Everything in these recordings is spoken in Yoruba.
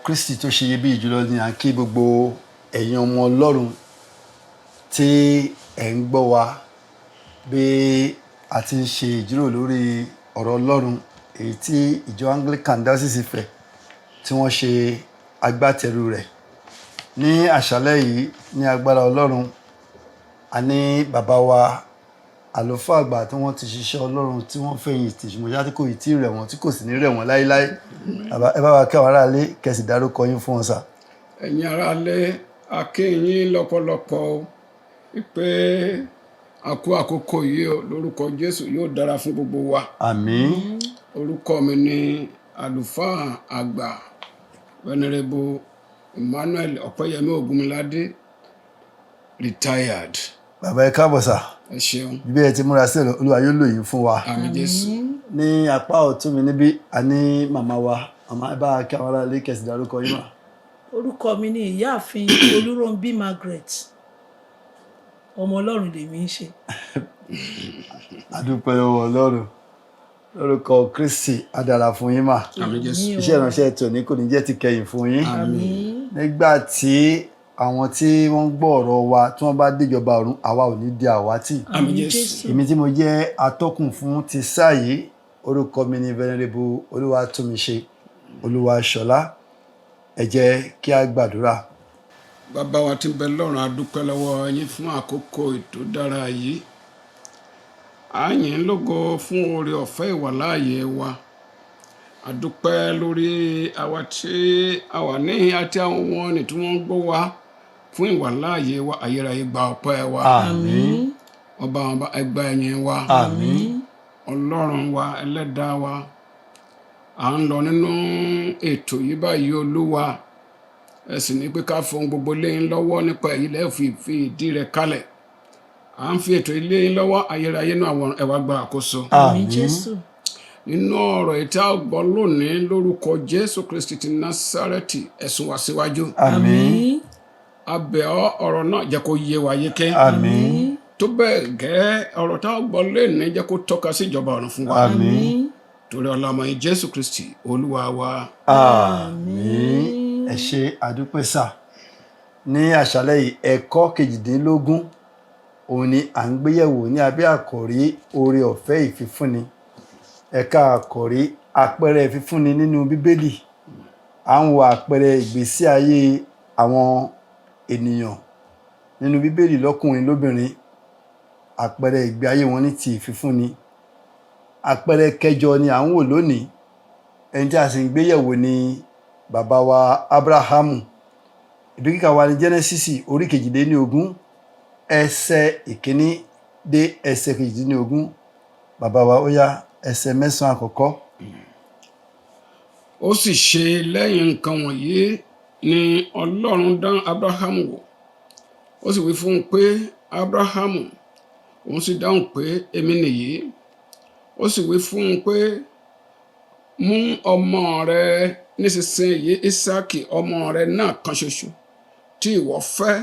Kristi tó ṣe iyebíye jùlọ ni à ń kí gbogbo ẹ̀yin ọmọ Ọlọ́run tí ẹ̀ ń gbọ́ wa bí a ti ń ṣe ìjíròrò lórí ọ̀rọ̀ Ọlọ́run èyí tí ìjọ Anglican Diocese Ifẹ̀ tí wọ́n ṣe agbátẹrù rẹ̀. Ní àṣálẹ́ yìí ní agbára Ọlọ́run a ní bàbá wa àlùfáà àgbà tí wọ́n ti ṣiṣẹ́ Ọlọ́run tí wọ́n fẹ̀yìntì ṣùgbọ́n yá tí kò tí ì rẹ̀ wọ́n tí kò sì ní rẹ̀ wọ́n láéláé. Ẹ bá wa kí àwọn aráalé kẹ́sì dárúkọ yín fún wọn sà. Ẹ̀yin aráalé a kí yín lọ́pọ̀lọpọ̀ pé a kú àkókò yìí o, lórúkọ Jésù yóò dára fún gbogbo wa. Àmín. Orúkọ mi ni àlùfáà àgbà Venerable Emmanuel Ọpẹ́yẹmí Ògúnmiládé retired. Bàbá ẹ káàbọ̀ sà. Ẹ ṣeun. Bí ẹ ti múra sílẹ̀ Olúwa yóò lò yín fún wa. Àmín Jésù. Ní apá ọ̀tún mi níbí a ní màmá wa. Màmá ẹ bá wa kí àwọn aráalé kẹ́sì dárúkọ yín mà. Orúkọ mi ni ìyáàfin Olúrónbí Margaret. Ọmọ Ọlọ́run lèmi ń ṣe. A dúpẹ́ lọ́wọ́ Ọlọ́run. Lórúkọ Kristi á dára fún yín mà. Àmín Jésù. Iṣẹ́ ìránṣẹ́ tòní kò ní jẹ́ ti kẹ́yìn fún yín. Àmín. Nígbà tí àwọn tí wọ́n ń gbọ́ ọ̀rọ̀ wa tí wọ́n bá déjọba ọ̀run àwa ò ní di àwátì. Àmín Jésù. Èmi tí mo jẹ́ atọ́kùn fún ti sáà yìí orúkọ mi ni Venerable Olúwatómiṣe Olúwaṣọlá. Ẹ jẹ́ kí a gbàdúrà. Bàbá wa tí ń bẹ lọ́run a dúpẹ́ lọ́wọ́ yín fún àkókò ètò dára yìí. A yìn ín lógo fún oore ọ̀fẹ́ ìwàláàyè wa. A dúpẹ́ lórí àwa tí a wà níhìn àti àwọn wọn tí wọ́n ń gbọ́ wa fún ìwàláàyè wa. Ayérayé gba ọpẹ́ wa. Àmín. Ọba ẹgbà ẹ̀yìn wa. Àmín. Ọlọ́run wa ẹlẹ́dàá wa. À ń lọ nínú ètò yìí báyìí Olúwa. Ẹ sì ní pé ká fohùn gbogbo lé yín lọ́wọ́ nípa èyí lẹ́ẹ̀ fi ìdí rẹ̀ kalẹ̀. À ń fi ètò ilé yín lọ́wọ́ ayérayé náà àwọn ẹ̀wà gba àkóso. Àmín Jésù. Nínú ọ̀rọ̀ ìta ọgbọ́n lónìí lórúkọ Jésù Kristi ti Násárẹ́tì ẹ sún wa síwájú. Àmín. A bẹ̀ ọ́ ọ̀rọ̀ náà jẹ́ kó yé wa yéké. Àmín. Tó bẹ́ẹ̀ gẹ́ ọ̀rọ̀ tá ọgbọ́n lónìí jẹ́ kó tọ́ka sí ìjọba ọ̀run fún wa. Àmín. Torí ọlọ́mọ yìí Jésù Kristi Olúwa wa. Àmín. Ẹ ṣé àdúpẹ́ sà. Ní àṣálẹ́ yìí ẹ̀kọ́ 18 òun ni à ń gbéyẹ̀wò ní abẹ́ àkòrí oore ọ̀fẹ́ ìfifúnni. Ẹ̀ka àkòrí àpẹẹrẹ ìfifúnni nínú Bíbélì. À ń wo àpẹẹrẹ ìgbésí ayé àwọn ènìyàn nínú Bíbélì lọ́kùnrin lóbìnrin. Àpẹẹrẹ ìgbé ayé wọn ní ti ìfifúnni. Àpẹẹrẹ kẹjọ ni à ń wò lónìí. Ẹni tí a sì ń gbéyẹ̀wò ni bàbá wa Ábúráhámù. Ibi kíkà wa ní Jẹ́nẹ́sísì orí 18 ẹsẹ̀ 1 dé ẹsẹ̀ 18. Bàbá wa ó yá ẹsẹ̀ 9 àkọ́kọ́. Ó sì ṣe lẹ́yìn nǹkan wọ̀nyí ni Ọlọ́run dán Ábúráhámù wò. Ó sì wí fún un pé Ábúráhámù, òun sì dáhùn pé èmi nìyí. Ó sì wí fún un pé mú ọmọ rẹ nísinsìnyí Ísákì ọmọ rẹ náà kan ṣoṣo tí ìwọ fẹ́,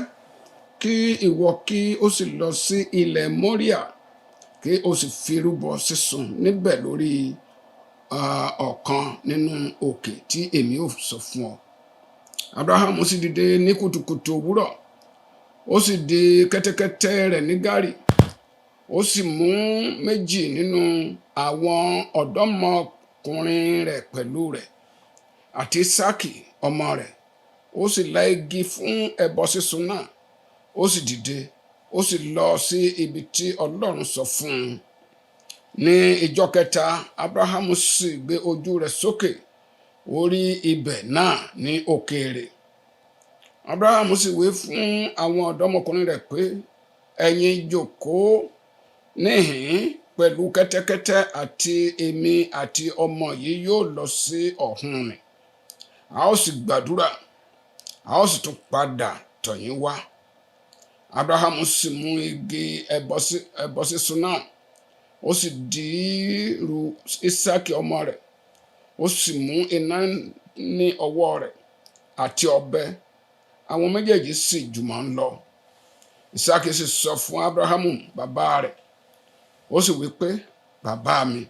kí ìwọ kí ó sì lọ sí ilẹ̀ Móríà kí ó sì fi rúbọ sísun níbẹ̀ lórí ọ̀kan nínú òkè tí èmi ò sọ fún ọ. Ábúráhámù sì dìde ní kùtùkùtù òwúrọ̀, ó sì di kẹ́tẹ́kẹ́tẹ́ rẹ̀ ní gàrì, ó sì mú 2 nínú àwọn ọ̀dọ́mọkùnrin rẹ̀ pẹ̀lú rẹ̀ àti Ísákì ọmọ rẹ̀. Ó sì lá igi fún ẹbọ sísun náà, ó sì dìde, ó sì lọ sí ibi tí Ọlọ́run sọ fún un. Ní ìjọ́ kẹta Ábúráhámù sì gbé ojú rẹ̀ sókè, ó rí ibẹ̀ náà ní òkèèrè. Ábúráhámù sì wí fún àwọn ọ̀dọ́mọkùnrin rẹ̀ pé ẹ̀yin jókòó níhìn-ín pẹ̀lú kẹ́tẹ́kẹ́tẹ́ àti èmi àti ọmọ yìí yóò lọ sí ọ̀hún ni. A ó sì gbàdúrà, a ó sì tún padà tọ̀ yín wá. Ábúráhámù sì mú igi ẹbọ sísun náà, ó sì dìíru Ísákì ọmọ rẹ̀, ó sì mú iná ní ọwọ́ rẹ̀ àti ọ̀bẹ. Àwọn méjèèjì sì jùmọ̀ ń lọ. Ísákì sì sọ fún Ábúráhámù bàbá rẹ̀, ó sì wí pé bàbá mi.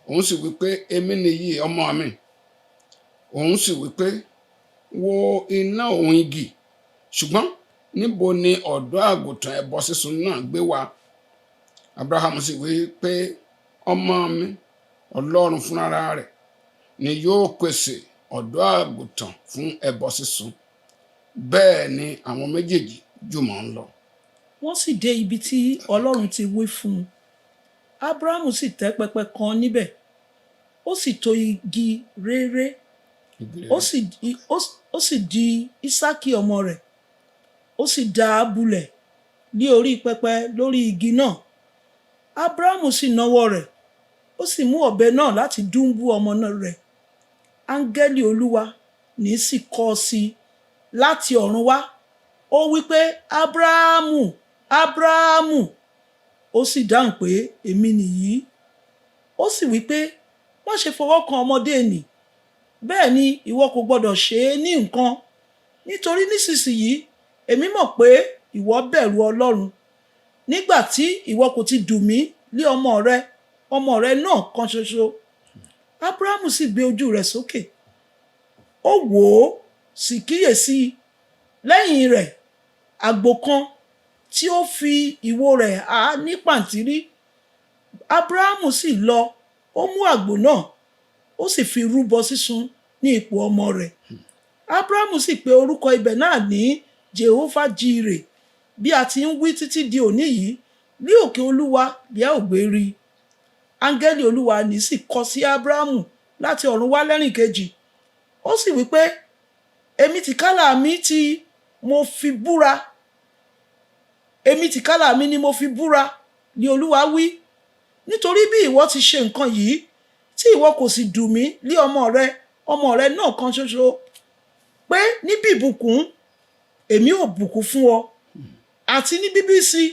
Òun sì wí pé èmi nìyí ọmọ mi. Òun sì wí pé wo iná òun igi, ṣùgbọ́n níbo ni ọ̀dọ́ àgùntàn ẹbọ sísun náà gbé wá? Abrahamu sì wí pé, ọmọ mi, Ọlọ́run fúnra rẹ̀ ni yóò pèsè ọ̀dọ́ àgùntàn fún ẹbọ sísun. Bẹ́ẹ̀ ni àwọn méjèèjì jùmọ̀ ń lọ. wọ́n sì dé ibi tí Ọlọ́run ti wí fún un. Ábúráhámù sì tẹ́ pẹpẹ kan níbẹ̀, ó sì tò igi réré, ó sì di Ísákì ọmọ rẹ̀, ó sì dà á bulẹ̀ ní orí pẹpẹ lórí igi náà. Ábúráhámù sì nawọ́ rẹ̀, ó sì mú ọ̀bẹ náà láti dùbú ọmọ náà rẹ̀. Áńgẹ́lì Olúwa ní sì kọ sí i láti ọ̀run wá, ó wí pé, Ábúráhámù, Ábúráhámù. Ó sì dáhùn pé, èmi nìyí. Ó sì wí pé, má ṣe fọwọ́ kan ọmọdé nì, bẹ́ẹ̀ ni ìwọ kò gbọdọ̀ ṣe é ní nǹkan, nítorí nísinsìnyí èmi mọ̀ pé ìwọ bẹ̀rù Ọlọ́run, nígbà tí ìwọ kò ti dùn mí lé ọmọ rẹ náà kan ṣoṣo. Ábúráhámù sì gbé ojú rẹ̀ sókè, ó wò ó, sì kíyèsí lẹ́yìn rẹ̀ àgbò kan tí ó fi ìwo rẹ̀ há ní pàǹtírí. Ábúráhámù sì lọ, ó mú àgbò náà, ó sì fi rúbọ sísun ní ipò ọmọ rẹ̀. Ábúráhámù sì pe orúkọ ibẹ̀ náà ní Jèhófà Jírè, bí a ti ń wí títí di òní yìí, ní òkè Olúwa lẹ ó gbé rí i. Áńgẹ́lì Olúwa ní sì kọ sí Ábúráhámù láti ọ̀run wá lẹ́rìn kejì, ó sì wí pé, èmi tìkálà mi ni mo fi búra, ni Olúwa wí, nítorí bí ìwọ ti ṣe nǹkan yìí, tí ìwọ kò sì dùn mí lé ọmọ rẹ náà kan ṣoṣo, pé ní bíbùkún èmi ò bùkún fún ọ, àti ní bíbí sí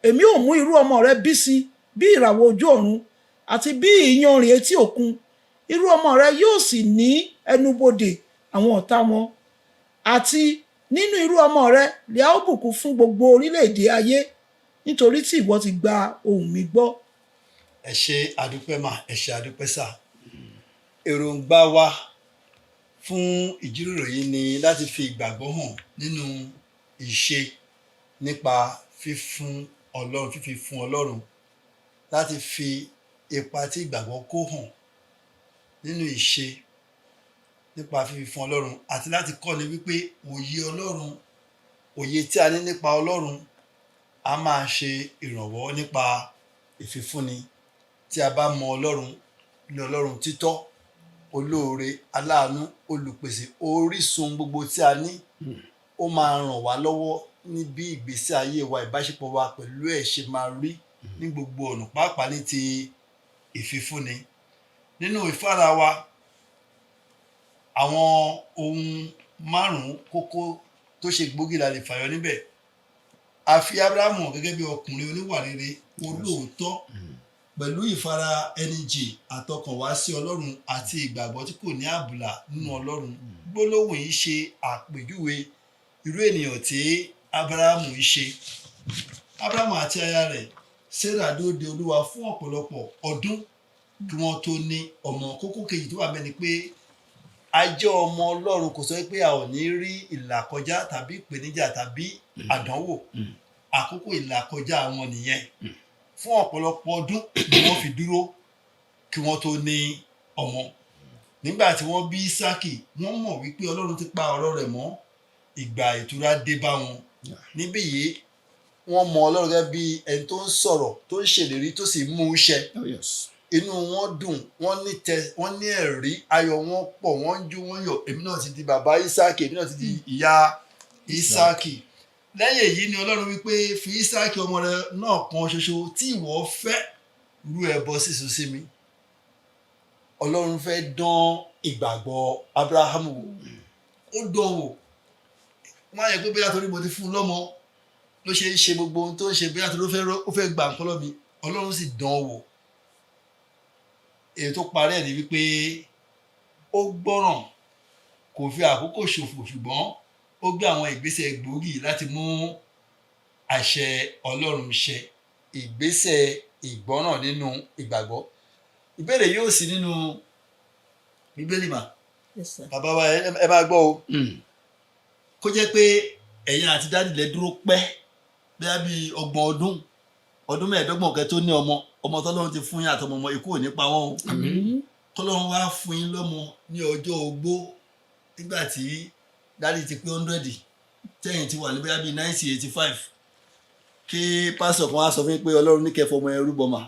èmi ò mú irú ọmọ rẹ bí sí bí ìràwọ̀ ojú ọ̀run àti bí iyanrìn etí òkun. Irú ọmọ rẹ yóò sì ní ẹnubodè àwọn ọ̀tá wọn, àti nínú irú ọmọ rẹ lẹ ó bùkún fún gbogbo orílẹ̀-èdè ayé, nítorí tí ìwọ ti gba ohùn mi gbọ́. Ẹ ṣé àdúpẹ́ mà, ẹ ṣé àdúpẹ́ sà. Èròǹgbà wa fún ìjíròrò yìí ni láti fi ìgbàgbọ́ hàn nínú ìṣe nípa fífi fún Ọlọ́run, láti fi ipa tí ìgbàgbọ́ kó hàn nínú ìṣe nípa fífi fún Ọlọ́run, àti láti kọ́ni wípé òye Ọlọ́run, òye tí a ní nípa Ọlọ́run a máa ṣe ìrànwọ́ nípa ìfifúnni. Tí a bá mọ Ọlọ́run ní Ọlọ́run títọ́, olóore, aláàánú, olùpèsè, orísun gbogbo tí a ní, ó máa ràn wá lọ́wọ́ ní bí ìgbésí ayé wa, ìbáṣepọ̀ wa pẹ̀lú ẹ̀ ṣe máa rí ní gbogbo ọ̀nà, pàápàá ní ti ìfifúnni. Nínú ìfára wa, àwọn ohun márùn-ún kókó tó ṣe gbòógì la lè fàyọ níbẹ̀. A fi Ábúráhámù gẹ́gẹ́ bí ọkùnrin oníwà rere, olóòótọ́, pẹ̀lú ìfara ẹni jì àtọkànwá sí Ọlọ́run àti ìgbàgbọ́ tí kò ní àbùlà nínú Ọlọ́run. Gbólóhùn yìí ṣe àpèjúwe irú ènìyàn tí Ábúráhámù ń ṣe. Ábúráhámù àti aya rẹ̀ Sárà dúró de Olúwa fún ọ̀pọ̀lọpọ̀ ọdún kí wọ́n tó ní ọmọ. Kókó kejì tó wà bẹ́ẹ̀ ni pé a jẹ́ ọmọ Ọlọ́run, kò sọ pé a ò ní rí ìlàkọjá tàbí ìpèníjà tàbí àdánwò. Àkókò ìlàkọjá wọn nìyẹn. Fún ọ̀pọ̀lọpọ̀ ọdún ni wọ́n fi dúró kí wọ́n tó ní ọmọ. Nígbà tí wọ́n bí Ísákì, wọ́n mọ̀ wípé Ọlọ́run ti pa ọ̀rọ̀ rẹ̀ mọ́, ìgbà ìtura dé bá wọn. Níbí yìí wọ́n mọ Ọlọ́run gẹ́gẹ́ bí ẹni tó ń sọ̀rọ̀, tó ń ṣèlérí, tó sì mú un ṣẹ. Inú wọn dùn, wọ́n ní ẹ̀rí, ayọ̀ wọn pọ̀, wọ́n ń jó, wọ́n yọ̀. Èmi náà ti di bàbá Ísákì, èmi náà ti di ìyá Ísákì. Lẹ́yìn èyí ni Ọlọ́run wípé, fi Ísákì ọmọ rẹ náà kan ṣoṣo tí ìwọ fẹ́ rú ẹbọ sísun sí mi. Ọlọ́run fẹ́ dán ìgbàgbọ́ Ábúráhámù wò, ó dán wò. Wọ́n á yẹ pé bóyá torí mo ti fún un lọ́mọ ló ṣe ń ṣe gbogbo ohun tó ń ṣe, bóyá torí ó fẹ́ gba nǹkan lọ́mi. Ọlọ́run sì dán wò. Èyí tó parí ẹ̀ ni wípé ó gbọ́ràn, kò fi àkókò ṣòfò, ṣùgbọ́n ó gbé àwọn ìgbésẹ̀ gbòógì láti mú àṣẹ Ọlọ́run ṣẹ, ìgbésẹ̀ ìgbọ́ràn nínú ìgbàgbọ́. Ìbéèrè yóò sí nínú Bíbélì mà, Yes, sir. bàbá wa ẹ máa gbọ́ o kó jẹ́ pé ẹ̀yin àti dádì lẹ dúró pẹ́ bí 30 ọdún 25 kẹ́ tó ní ọmọ tọ́lọ́run ti fún yín àtọmọ ọmọ ikú ò ní pa wọ́n o tọ́lọ́run wá fún yín lọ́mọ ní ọjọ́ ogbó nígbà tí dádì ti pé 100 tẹ́yìn ti wà ní bí 90-85 kí pásítọ̀ kan wá sọ fún yín pé ọlọ́run ní kẹfọ́ ọmọ ẹrú bọ́mà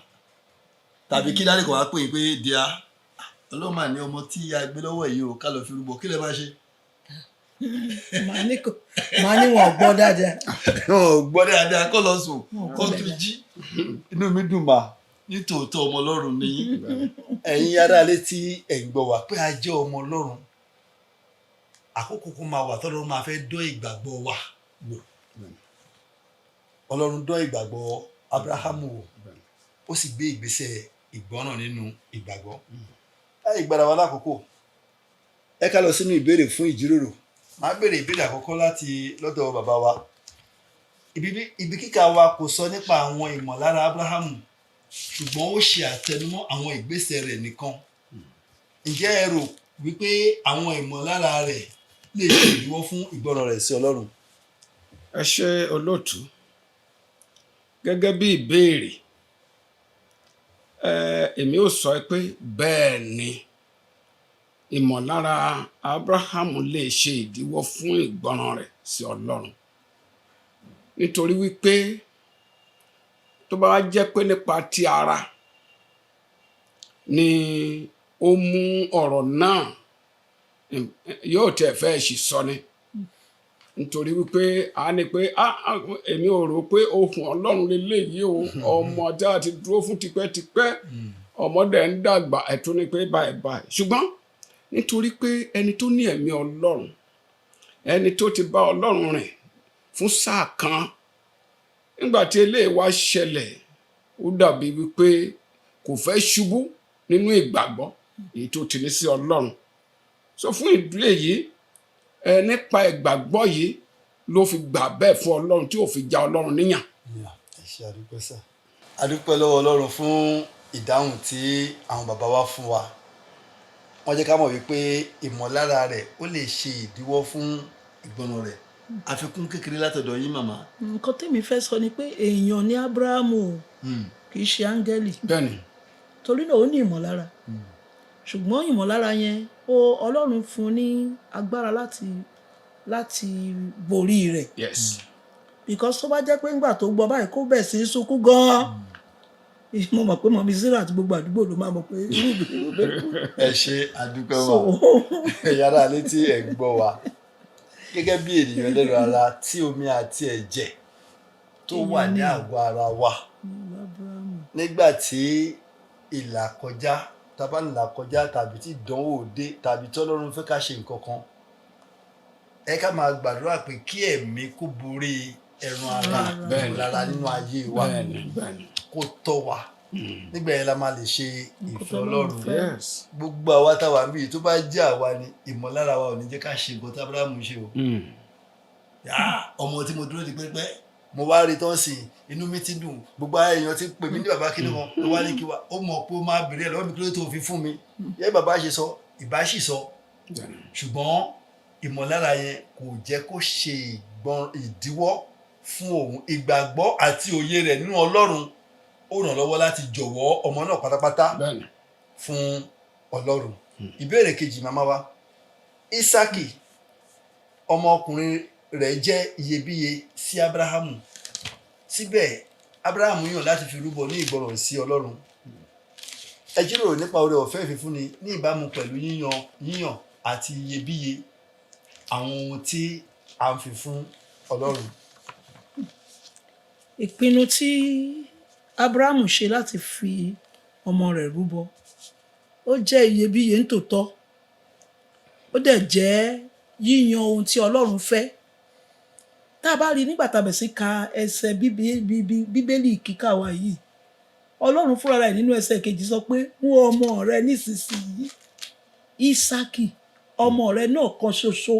tàbí kí dádì kan wá pè yín pé díà ọlọ́run mà ní ọmọ tí a gbé lọ́wọ́ yìí o ká lọ fi rúbọ kí lẹ máa ṣe. màá ní wọn gbọ́ dáadáa. wọn ò gbọ́ dáadáa kọ́ lọ sùn kó tún jí inú mi dùn mà nítòótọ́ ọmọ ọlọ́run ni yín ẹ̀yin aráalé tí ẹ̀ ń gbọ́ wá pé a jẹ́ ọmọ ọlọ́run àkókò kó máa wà tọ́lọ́run máa fẹ́ dán ìgbàgbọ́ wa wò ọlọ́run dán ìgbàgbọ́ Ábúráhámù wò ó sì gbé ìgbésẹ̀ ìgbọ́ràn nínú ìgbàgbọ́ láì gbára wa lákòókò ẹ ká lọ sínú ìbéèrè fún ìjíròrò máa béèrè ìbéèrè àkọ́kọ́ láti lọ́dọ̀ bàbá wa ibi kíkà wa kò sọ nípa àwọn ìmọ̀lára Ábúráhámù ṣùgbọ́n ó ṣe àtẹnumọ́ àwọn ìgbésẹ̀ rẹ̀ nìkan ǹjẹ́ ẹ rò wípé àwọn ìmọ̀lára rẹ̀ lè ṣe ìdíwọ́ fún ìgbọràn rẹ̀ sí Ọlọ́run. ẹ ṣé olóòtú gẹ́gẹ́ bí ìbéèrè èmi ò sọ pé bẹ́ẹ̀ ni ìmọ̀lára Ábúráhámù lè ṣe ìdíwọ́ fún ìgbọràn rẹ̀ sí Ọlọ́run nítorí wípé tó bá jẹ́ pé nípa ti ara ni ó mú ọ̀rọ̀ náà yóò tẹ̀ fẹ́ ṣì sọ ni nítorí wípé a ní pé èmi ò rò pé ohùn Ọlọ́run lélẹ́yìí o ọmọ tí a ti dúró fún tipẹ́tipẹ́ ọmọdé ń dàgbà ẹ̀tún ni pé báyìí ṣùgbọ́n nítorí pé ẹni tó ní ẹ̀mí Ọlọ́run ẹni tó ti bá Ọlọ́run rìn fún sáà kan nígbà tí eléyìí wá ṣẹlẹ̀ ó dàbí wípé kò fẹ́ ṣubú nínú ìgbàgbọ́ èyí tó ti ní sí Ọlọ́run so fún ìdí èyí nípa ìgbàgbọ́ yìí ló fi gbà bẹ́ẹ̀ fún Ọlọ́run tí ò fi já Ọlọ́run níyàn. ẹ ṣé àdúpẹ́ sà àdúpẹ́ lọ́wọ́ Ọlọ́run fún ìdáhùn tí àwọn bàbá wa fún wa wọ́n jẹ́ ká mọ̀ wípé ìmọ̀lára rẹ̀ ó lè ṣe ìdíwọ́ fún ìgbọràn rẹ̀ àfikún kékeré látọ̀dọ̀ yín màmá. nǹkan tèmi fẹ́ sọ ni pé èèyàn ní Ábúráhámù kì í ṣe áńgẹ́lì bẹ́ẹ̀ni torí náà ó ní ìmọ̀lára ṣùgbọ́n ìmọ̀lára yẹn Ọlọ́run fún ní agbára láti borí rẹ̀. yes because tó bá jẹ́ pé ńgbà tó gbọ́ báyìí kó bẹ̀ sí sunkún gan-an mo mọ̀ pé mọ̀mí Zira àti gbogbo àdúgbò ló máa mọ̀ pé irú ìbéèrè bẹ́ẹ̀ kú. ẹ ṣé àdúpẹ́ wa ẹ̀yin ará ilé tí ẹ̀ ń gbọ́ wa gẹ́gẹ́ bí ènìyàn lẹ́nu ara tí omi àti ẹ̀jẹ̀ tó wà ní àgọ́ ara wa nígbà tí ìlàkọjá tàbá ìlàkọjá tàbí tí ìdánwò dé tàbí tí Ọlọ́run fẹ́ ká ṣe nǹkan kan ẹ ká máa gbàdúrà pé kí ẹ̀mí kó borí ẹran ara lára nínú ayé wa kó tọ́ wa nígbà yẹn la máa lè ṣe ìfẹ́ Ọlọ́run gbogbo àwa táwa níbi tó bá jẹ́ àwa ni ìmọ̀lára wa ò ní jẹ́ ká ṣe nǹkan tí Ábúráhámù ṣe o ọmọ tí mo dúró di pẹ́pẹ́ mo wá rí tán sí inú mi ti dùn gbogbo èèyàn ti pè mí ní bàbá kí ni wọn ló wá ní kí wa ó mọ̀ pé ó máa bèrè ẹ̀ lọ́wọ́ mi kí ló tó fi fún mi yẹ bàbá ṣe sọ ìbá sì sọ ṣùgbọ́n ìmọ̀lára yẹn kò jẹ́ kó ṣe ìdíwọ́ fún òun ìgbàgbọ́ àti òye rẹ̀ nínú Ọlọ́run ó ràn lọ́wọ́ láti jọ̀wọ́ ọmọ náà pátápátá fún Ọlọ́run. ìbéèrè kejì màmá wa Ísákì ọmọkùnrin rẹ̀ jẹ́ iyebíye sí Ábúráhámù síbẹ̀ Ábúráhámù yàn láti fi rúbọ ní ìgbọràn sí Ọlọ́run. ẹ jíròrò nípa oore ọ̀fẹ́ ìfifúnni ní ìbámu pẹ̀lú yíyàn àti iyebíye àwọn ohun tí a ń fi fún Ọlọ́run. ìpinnu tí Ábúráhámù ṣe láti fi ọmọ rẹ̀ rúbọ ó jẹ́ iyebíye nítòótọ́ ó dẹ̀ jẹ́ yíyan ohun tí Ọlọ́run fẹ́ tá a bá rí nígbà tá a bẹ̀ sí ka ẹsẹ̀ bíbélì kíkà wa yìí Ọlọ́run fúnra rẹ̀ nínú ẹsẹ̀ kejì sọ pé mú ọmọ rẹ nísinsìnyí Ísákì ọmọ rẹ náà kan ṣoṣo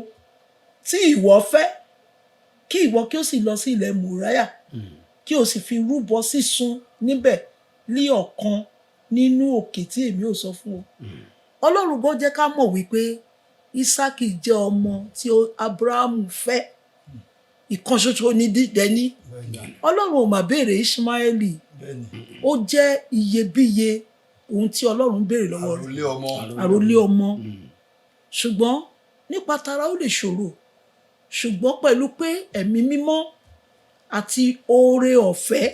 tí ìwọ fẹ́ kí ìwọ kí o sì lọ sí ilẹ̀ Móríà kí o sì fi rúbọ sísun níbẹ̀ lí ọ̀kan nínú òkè tí èmi ò sọ fún ọ. Ọlọ́run gan jẹ́ ká mọ̀ wípé Ísákì jẹ́ ọmọ tí Ábúráhámù fẹ́, ìkan ṣoṣo ní dídẹ́ní. Ọlọ́run ò mà béèrè Íṣmáẹ́lì, ó jẹ́ iyebíye ohun tí Ọlọ́run béèrè lọ́wọ́ rẹ̀, àròlé ọmọ. Ṣùgbọ́n nípa tara ó lè ṣòro, ṣùgbọ́n pẹ̀lú pé ẹ̀mí mímọ́ àti oore ọ̀fẹ́,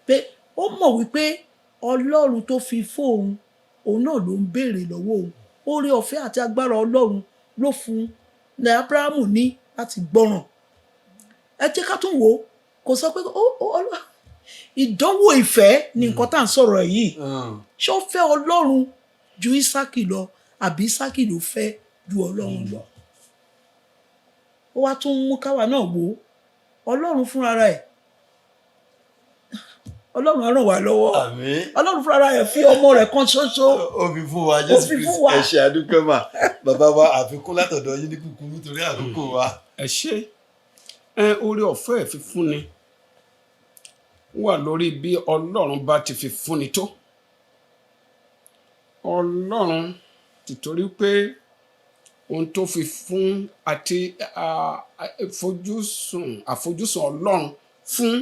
pé ó mọ̀ wípé Ọlọ́run tó fi fóun, òun náà ló ń béèrè lọ́wọ́ òun. Oore ọ̀fẹ́ àti agbára Ọlọ́run ló fún ní Ábúráhámù ní láti gbọ́ràn. Ẹ jẹ́ ká tún wò ó, kò sọ pé ìdánwò ìfẹ́ ni nǹkan tá à ń sọ̀rọ̀ yìí. Ṣé ó fẹ́ Ọlọ́run ju Ísákì lọ, àbí Ísákì ló fẹ́ ju Ọlọ́run lọ? Ó wá tún mú káwa náà wò ó, Ọlọ́run fúnra rẹ̀, Ọlọ́run á ràn wá lọ́wọ́. Ọlọ́run fúnra rẹ̀ fi ọmọ rẹ̀ kan ṣoṣo. Ó fi fún wa, Jésù Kristi. Ẹ ṣé àdúpẹ́ mà. Bàbá wa, àfikún látọ̀dọ̀ yín ní kúkúrú nítorí àkókò wa. Ẹ ṣé. Oore ọ̀fẹ́ ìfifúnni wà lórí bí Ọlọ́run bá ti fi fúnni tó. Ọlọ́run tìtorí pé ohun tó fi fún àti àfojúsùn Ọlọ́run fún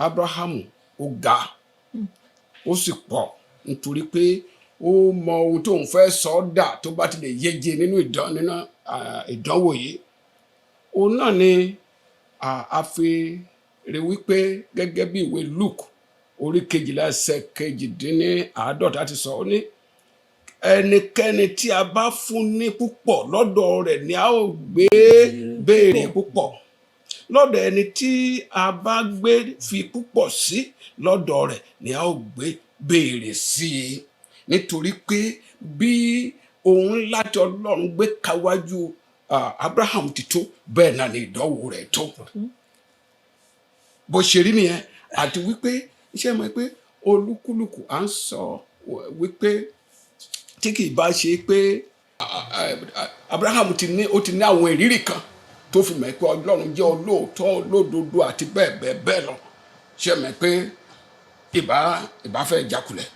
Ábúráhámù ó ga, ó sì pọ̀, nítorí pé ó mọ ohun tó ń fẹ́ sọ dà tó bá ti lè yege nínú ìdánwò yìí. Òun náà ni a fi rí wípé gẹ́gẹ́ bí ìwé Luke orí 12 ẹsẹ̀ 52 ti sọ, ó ní ẹnikẹ́ni tí a bá fún ní púpọ̀ lọ́dọ̀ rẹ̀ ni a ó gbé béèrè púpọ̀, lọ́dọ̀ ẹni tí a bá gbé fi púpọ̀ sí lọ́dọ̀ rẹ̀ ni a ó gbé béèrè sí i. Nítorí pé bí ohun láti Ọlọ́run gbé káwájú Abraham ti tó, bẹ́ẹ̀ náà ni ìdánwò rẹ̀ tó. Bó ṣe rí nìyẹn. Àti wípé iṣẹ́ mọ̀ pé olúkúlùkù à ń sọ wípé tí kì í bá ṣe pé Abraham ti ní àwọn ìrírí kan tó fi mọ̀ pé Ọlọ́run jẹ́ olóòótọ́, olódodo àti bẹ́ẹ̀ bẹ́ẹ̀ bẹ́ẹ̀ lọ, ṣe mọ̀ pé ìbá fẹ́ jákulẹ̀.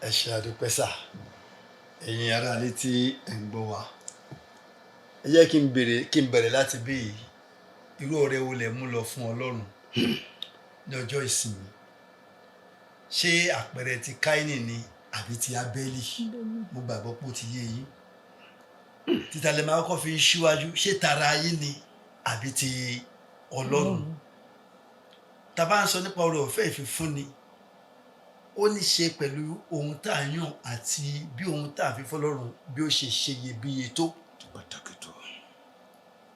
Ẹ ṣé àdúpẹ́ sà. Ẹ̀yin ará ilé tí ẹ̀ ń gbọ́ wa, ẹ jẹ́ kí n bẹ̀rẹ̀ láti bí irú ọrẹ wo lẹ mú lọ fún Ọlọ́run ní ọjọ́ ìsinmi. Ṣé àpẹẹrẹ ti Káínì ni àbí ti Ábẹ́lì? Mo gbàgbọ́ pé ó ti yé yín. Títa lè máa kọ́kọ́ fi síwájú, ṣé tara yín ni àbí ti Ọlọ́run? Tá bá ń sọ nípa oore ọ̀fẹ́ ìfifúnni, ó ní ṣe pẹ̀lú ohun tá a yàn àti bí ohun tá a fi fọ́lọ́run bí ó ṣe ṣe iyebíye tó. Pàtàkì tó.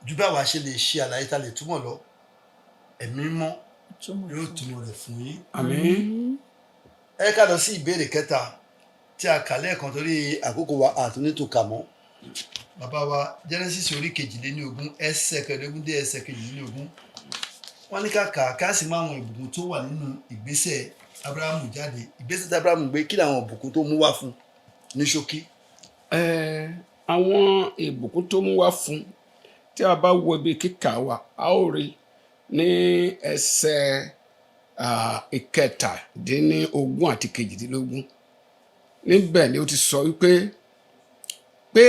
Ju báwa ṣe lè ṣe àlàyé tá lè túmọ̀ lọ, ẹ̀mí mọ́ yóò túmọ̀ rẹ̀ fún yín. Àmín. Ẹ ká lọ sí ìbéèrè kẹta tí a kà lẹ́ẹ̀kan torí àkókò wa àtúnítò kà mọ́. Bàbá wa Genesis orí 22 ẹsẹ̀ 15 dé ẹsẹ̀ 22. Wọ́n ní ká sì máa wọn ìbùkún tó wà nínú ìgbésẹ̀ Ábúráhámù jáde. Ìgbésẹ̀ tí Ábúráhámù gbé, kí làwọn ìbùkún tó mú wá fún ní ṣókí? Àwọn ìbùkún tó mú wá fún, tí a bá wo ibi kíkà wa, a ó rí ní ẹsẹ̀ 17 àti 18. Níbẹ̀ ni ó ti sọ wípé pé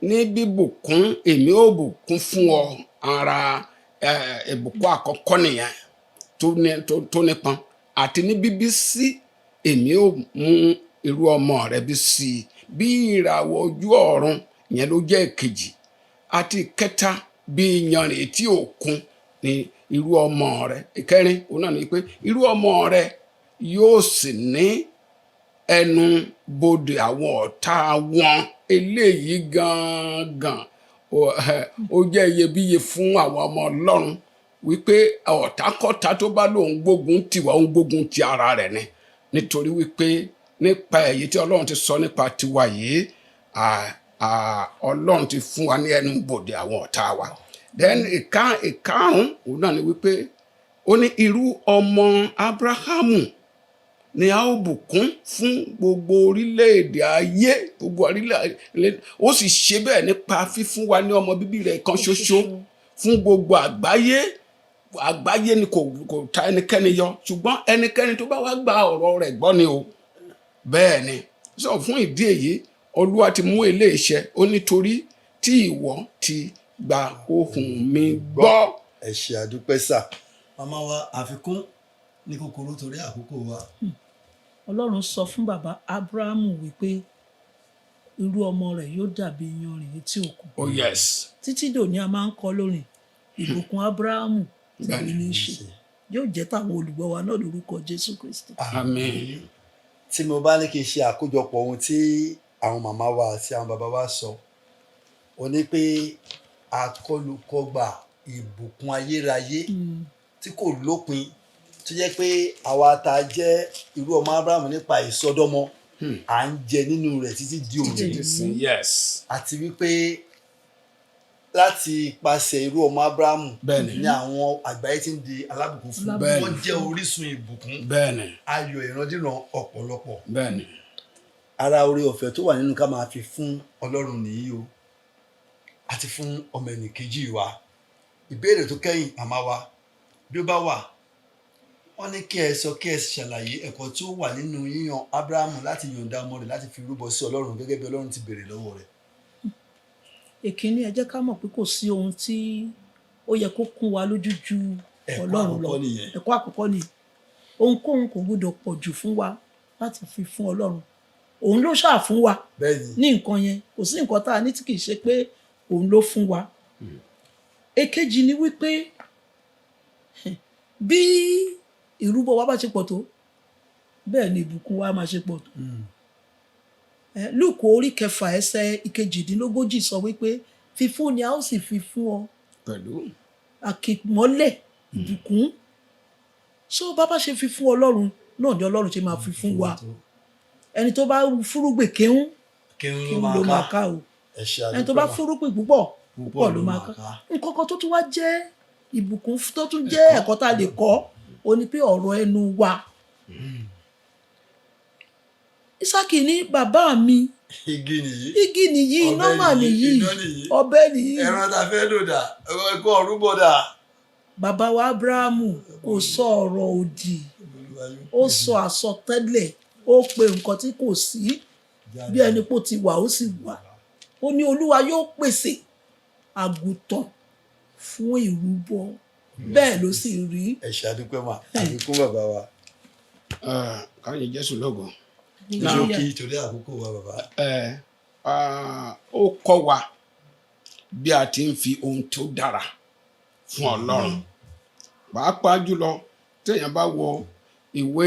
ní bíbùkún èmi ó bùkún fún ọ. Ara ìbùkún àkọ́kọ́ nìyẹn tó nípọn. Àti ní bíbí sí èmi ó mú irú ọmọ rẹ bí sí i bí ìràwọ̀ ojú ọ̀run, ìyẹn ló jẹ́ ìkejì. Àti ìkẹta bí iyanrìn etí òkun ni irú ọmọ rẹ. Ìkẹrin òun náà ni pé irú ọmọ rẹ yóò sì ní ẹnu bodè àwọn ọ̀tá wọn. Eléyìí gangan ó jẹ́ iyebíye fún àwọn ọmọ Ọlọ́run, wípé ọ̀tákọ́tá tó bá lóun gbógun tiwa, òun gbógun ti ara rẹ̀ ni. Nítorí wípé nípa èyí tí Ọlọ́run ti sọ nípa tiwa yìí, Ọlọ́run ti fún wa ní ẹnu bodè àwọn ọ̀tá wa. Then ìkarùn òun náà ni wípé ó ní irú ọmọ Ábúráhámù ni a ó bùkún fún gbogbo orílẹ̀-èdè ayé, gbogbo orílẹ̀-èdè. Ó sì ṣe bẹ́ẹ̀ nípa fífún wa ní ọmọ bíbí rẹ̀ kan ṣoṣo fún gbogbo àgbáyé. Àgbáyé ni kò ta ẹnikẹ́ni yọ, ṣùgbọ́n ẹnikẹ́ni tó bá wá gba ọ̀rọ̀ rẹ̀ gbọ́ ni o. Bẹ́ẹ̀ ni. Sọ fún ìdí èyí, Olúwa ti mú eléyìí ṣẹ. Ó nítorí tí ìwọ ti gba ohùn mi gbọ́. ẹ ṣé àdúpẹ́ sà. màmá wa àfikún ní kúkúrú torí àkókò wa. Ọlọ́run sọ fún bàbá Ábúráhámù wípé irú ọmọ rẹ̀ yóò dàbí iyanrìn etí òkun. Oh yes. Títí dòní a máa ń kọ lórin ìbùkún Ábúráhámù tèmi ní í ṣe yóò jẹ́ táwọn olùgbọ́ wa náà lórúkọ Jésù Kristi. Àmín. tí mo bá ní kí n ṣe àkójọpọ̀ ohun tí àwọn màmá wa àti àwọn bàbá wa sọ ó ní pé àkọlùkọgbà ìbùkún ayérayé tí kò lópin tó jẹ́ pé àwa tá a jẹ́ irú ọmọ Ábúráhámù nípa ìsọdọmọ à ń jẹ nínú rẹ̀ títí di òní. Yes. àti wípé láti ipasẹ̀ irú ọmọ Ábúráhámù ní àwọn àgbáyé tí ń di alábùkún fún wọn jẹ́ orísun ìbùkún ayọ̀ ìrandíran ọ̀pọ̀lọpọ̀. ara oore ọ̀fẹ́ tó wà nínú ká máa fi fún Ọlọ́run nìyí o àti fún ọmọ ẹnìkejì wa. ìbéèrè tó kẹ́yìn màmá wa bí ó bá wà wọ́n ní kí ẹ sọ kí ẹ ṣàlàyé ẹ̀kọ́ tí ó wà nínú yíyan Ábúráhámù láti yọ̀ǹda ọmọ rẹ̀ láti fi rúbọ sí Ọlọ́run gẹ́gẹ́ bí Ọlọ́run ti béèrè lọ́wọ́ rẹ̀. Èkíní ẹ jẹ́ ká mọ̀ pé kò sí ohun tí ó yẹ kó kún wa lójú ju Ọlọ́run lọ. ẹ̀kọ́ àkọ́kọ́ ni ohunkóhun kò gbọdọ̀ pọ̀ jù fún wa láti fi fún Ọlọ́run. Òun ló ṣáà fún wa ní nǹkan yẹn kò sí nǹkan tá a ní tí kì í ṣe pé òun ló fún wa. Èkejì ni wípé bí ìrúbọ wa bá ṣe pọ̀ tó bẹ́ẹ̀ ni ìbùkún wa máa ṣe pọ̀ tó. Lúùkù orí 6 ẹsẹ̀ 18 sọ wípé fífún ni a ó sì fi fún ọ pẹ̀lú àkìmọ́lẹ̀ ìbùkún. So bá ṣe fi fún Ọlọ́run náà ni Ọlọ́run ṣe máa fi fún wa. Ẹni tó bá fúrúgbìn kéhún ló máa ká o. ẹni tó bá fúrúgbìn púpọ̀ ló máa ká. nǹkan kan tó tún wá jẹ́ ìbùkún tó tún jẹ́ ẹ̀kọ́ tá a lè kọ́ ó ní pé ọ̀rọ̀ ẹnu wa. Ísákì ní bàbá mi igi nìyí iná mà nìyí ọ̀bẹ nìyí ẹran tá a fẹ́ lò dà ẹ̀kọ́ ọ̀rúbọ dà. bàbá wa Ábúráhámù kò sọ ọ̀rọ̀ òdì ó sọ àsọtẹ́lẹ̀ ó pe nǹkan tí kò sí bí ẹni pò ti wà ó sì wà. Ó ní Olúwa yóò pèsè àgùntàn fún ìrúbọ bẹ́ẹ̀ ló sì rí. ẹ ṣé àdúpẹ́ mà àbíkún bàbá wa. káyọ̀ Jésù lógo. jókì torí àkókò wa bàbá. ó kọ́ wa bí a ti ń fi ohun tó dára fún Ọlọ́run pàápàá jùlọ téèyàn bá wo ìwé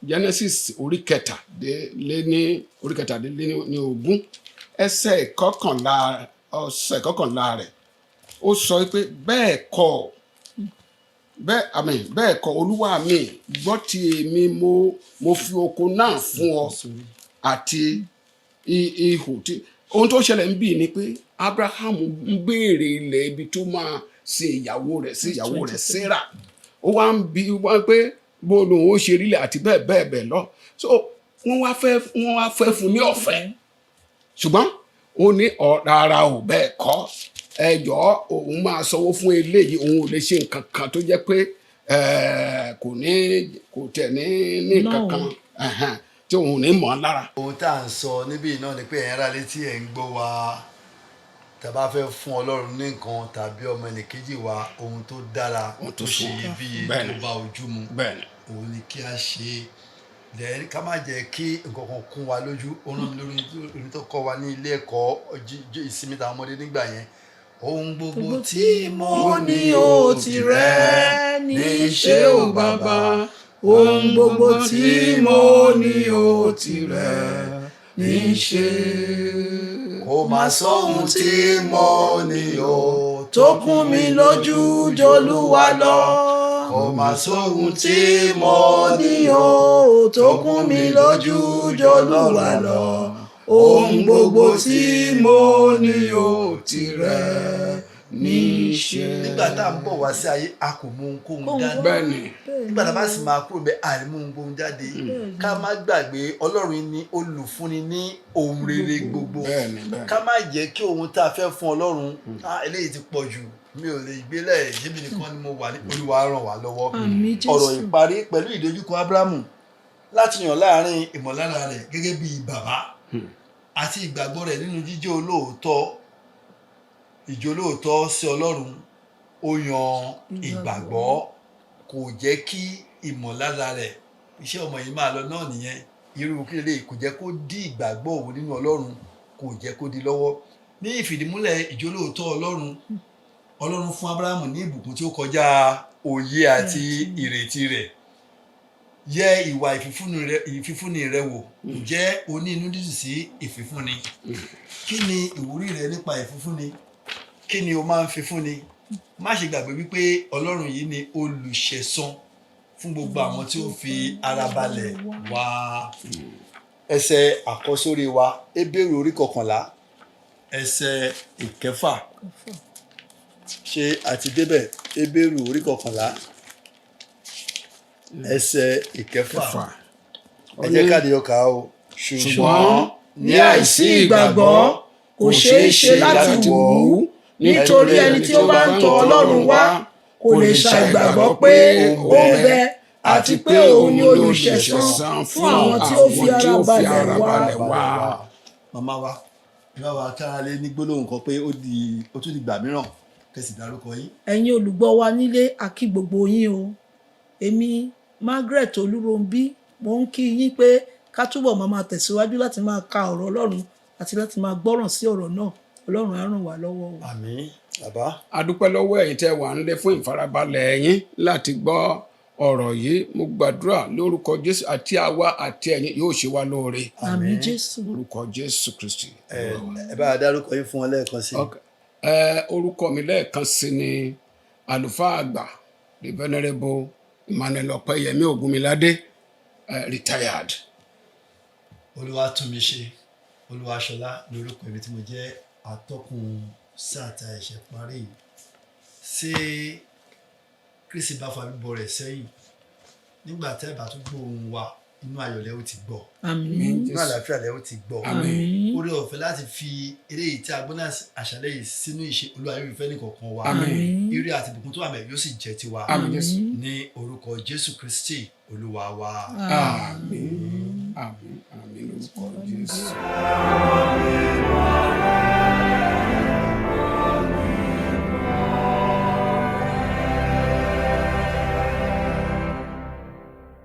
Genesis orí 7:20 ẹsẹ̀ kọkànlá rẹ̀ ó sọ pé bẹ́ẹ̀ kọ́ Olúwa mi gbọ́ ti èmi mo fi oko náà fún ọ àti ihò tí ohun tó ṣẹlẹ̀ ń bì ni pé Abraham ń béèrè ilẹ̀ ibi tó máa sin ìyàwó rẹ̀ sí ìyàwó rẹ̀ Sarah ó wá ń bi wá pé bó lòun ó ṣe rílẹ̀ àti bẹ́ẹ̀ lọ so wọ́n wá fẹ́ fún ní ọ̀fẹ́ ṣùgbọ́n ó ní rárá ò bẹ́ẹ̀ kọ́ ẹjọ́ òun máa sanwó fún eléyìí òun ò lè ṣe nǹkan kan tó jẹ́ pé kò tẹ̀ ní nǹkan kan tí òun ní mọ̀ ọ́n lára. ohun tá à ń sọ níbí náà ni pé ẹ̀yin rálé tí ẹ̀ ń gbọ́ wa tá a bá fẹ́ fún Ọlọ́run ní nǹkan tàbí ọmọ ẹnìkejì wa ohun tó dára tó ṣe iyebíye tó bá ojú mu òun ni kí a ṣe lẹ́yìn ká má jẹ́ kí nǹkan kan kún wa lójú òun náà lórí tó kọ́ wa ní ilé ẹ̀kọ́ ìsinmi táwọn ọmọdé nígbà yẹn. Ohun gbogbo tí mo ní ó tìrẹ ní í ṣe ó bàbá. Ohun gbogbo tí mo ní ó tìrẹ ní í ṣe. Kò má sóhun tí mo ní ó tó kún mi lójú jOlúwa lọ. Kò má sóhun tí mo ní ó tó kún mi lójú jOlúwa lọ. Ohun gbogbo tí mo ní ó tìrẹ ní í ṣe. nígbà tá à ń bọ̀ wá sí ayé a kò mú ohunkóhun dání. nígbà tá a bá sì máa kúrò bẹ́ẹ̀ a lè mú ohunkóhun jáde. ká má gbàgbé Ọlọ́run ni olùfúnni ní ohun rere gbogbo. ká má jẹ́ kí ohun tá a fẹ́ fún Ọlọ́run eléyìí ti pọ̀ jù mi ò lè gbélé ìjẹ́bi nìkan ni mo wà ní Olúwa ràn wá lọ́wọ́. ọ̀rọ̀ ìparí pẹ̀lú ìdojúkọ Ábúráhámù láti yàn láàrin ìmọ̀lára rẹ̀ gẹ́gẹ́ bí bàbá àti ìgbàgbọ́ rẹ̀ nínú jíjẹ́ olóòótọ́ ìjólóòtọ́ sí Ọlọ́run ó yan ìgbàgbọ́, kò jẹ́ kí ìmọ̀lára rẹ̀ iṣẹ́ ọmọ yìí máa lọ náà nìyẹn, irú kí lè kò jẹ́ kó dí ìgbàgbọ́ òun nínú Ọlọ́run, kò jẹ́ kó di lọ́wọ́. Ní ìfìdímúlẹ̀ ìjólóòtọ́ Ọlọ́run fún Ábúráhámù ní ìbùkún tí ó kọjá òye àti ìrètí rẹ̀. Yẹ ìwà ìfifúnni rẹ wò, ǹjẹ́ o ní inú dídùn sí ìfifúnni? Kí ni ìwúrí rẹ nípa ìfifúnni? Kí ni o máa ń fifúnni? Má ṣe gbàgbé wípé Ọlọ́run yìí ni olùṣẹ̀san fún gbogbo àwọn tí ó fi ara balẹ̀ wá. Ẹsẹ̀ àkọ́sórí wa, Hébérù orí 11 ẹsẹ̀ 6. Ṣé a ti débẹ̀? Hébérù orí 11 ẹsẹ̀ 6. Ẹ jẹ́ ká dìjọ kà o. ṣùgbọ́n ní àìsí ìgbàgbọ́ kò ṣeé ṣe láti wù ú, nítorí ẹni tí ó bá ń tọ̀ Ọlọ́run wá kò lè ṣàìgbàgbọ́ pé ó ń bẹ àti pé òun ni olùṣẹ̀san fún àwọn tí ó fi ara balẹ̀ wá. Màmá wa ìbá wa kára lé ní gbólóhùn kan pé ó tún di ìgbà mìíràn, kẹsì dárúkọ yín. Ẹ̀yin olùgbọ́ wa nílé, a kí gbogbo yín o. Èmi Margaret Olúrónbí, mo ń kí yín pé ká túbọ̀ máa tẹ̀síwájú láti máa ka ọ̀rọ̀ Ọlọ́run àti láti máa gbọ́ràn sí ọ̀rọ̀ náà. Ọlọ́run á ràn wá lọ́wọ́ o. Àmín. Bàbá. A dúpẹ́ lọ́wọ́ ẹ̀yin tẹ́ wà nílé fún ìfarabalẹ̀ yín láti gbọ́ ọ̀rọ̀ yìí. Mo gbàdúrà lórúkọ Jésù àti àwa àti ẹ̀yin yóò ṣe wá lóore. Àmín Jésù. Lórúkọ Jésù Kristi. Ẹ bá a dárúkọ yín fún wọn lẹ́ẹ̀kan sí. Orúkọ mi lẹ́ẹ̀kan sí ni àlùfáà àgbà the venerable Emmanuel Ọpẹ́yẹmí Ògúnmiládé, retired. Olúwatúnmiṣe Olúwaṣọlá lórúkọ mi tí mo jẹ́ atọ́kùn sáà tá a ṣe parí. Ṣé Kristi bá fa bíbọ̀ rẹ̀ sẹ́yìn, nígbà tẹ́ ẹ bá tún gbóhùn wa, inú ayọ̀ lẹ́ ó ti gbọ́. Àmín. Inú àlàáfíà lẹ́ ó ti gbọ́. Àmín. Oore ọ̀fẹ́ láti fi eléyìí tí a gbọ́ náà àṣálẹ́ yìí sínú ìṣe Olúwa yóò fẹ́ nìkọ̀ọ̀kan wa. Àmín. Ire àti ìbùkún tó wà mẹ́ yóò sì jẹ́ tiwa. Àmín Jésù. Ní orúkọ Jésù Kristi Olúwa wa. Àmín. Àmín. Àmín lórúkọ Jésù.